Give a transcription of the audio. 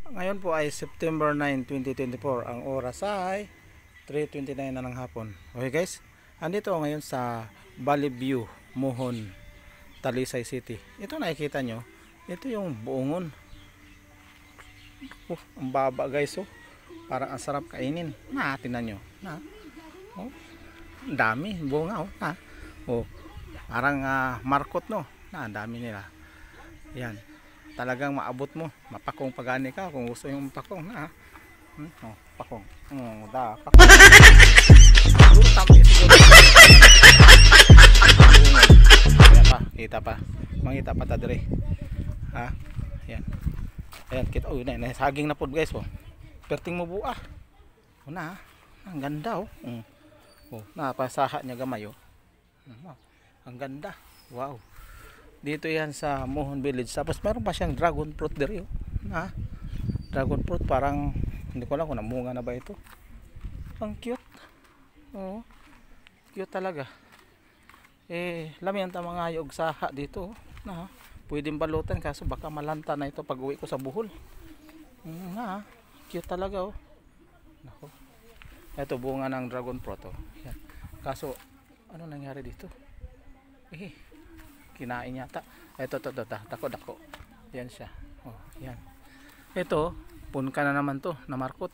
Ngayon po ay September 9, 2024. Ang oras ay 3:29 na ng hapon. Okay guys, andito ako ngayon sa Valley View, Mohon, Talisay City. Ito nakikita nyo, ito yung buongon. Ang baba guys, oh. Parang ang sarap kainin. Tingnan nyo. Oh, ang dami, bunga, oh. Oh, parang markot, no. Ang dami nila. Yan. Talagang maabot mo, mapakong pagani ka kung gusto yung pakong pakong pakong siguro tama siguro kita pa mangita pa ta dire yan ayan kita saging na pod guys, perting mo buah ang ganda napasaha niya gamay ang ganda, wow. Dito yan sa Mohon Village. Tapos meron pa siyang dragon fruit dito. Dragon fruit, parang hindi ko alam kung namunga na ba ito. Ang cute. Oh, cute talaga. Lamian ta mga yog saha dito. Pwedeng balutan kaso baka malanta na ito pag uwi ko sa Bohol. Cute talaga, oh. Nako. Ito bunga ng dragon fruit, oh. Yan. Kaso ano nangyari dito? Kinain yata. Ito dako. Yan siya. Oh, yan. Ito, punka na naman to, na markot.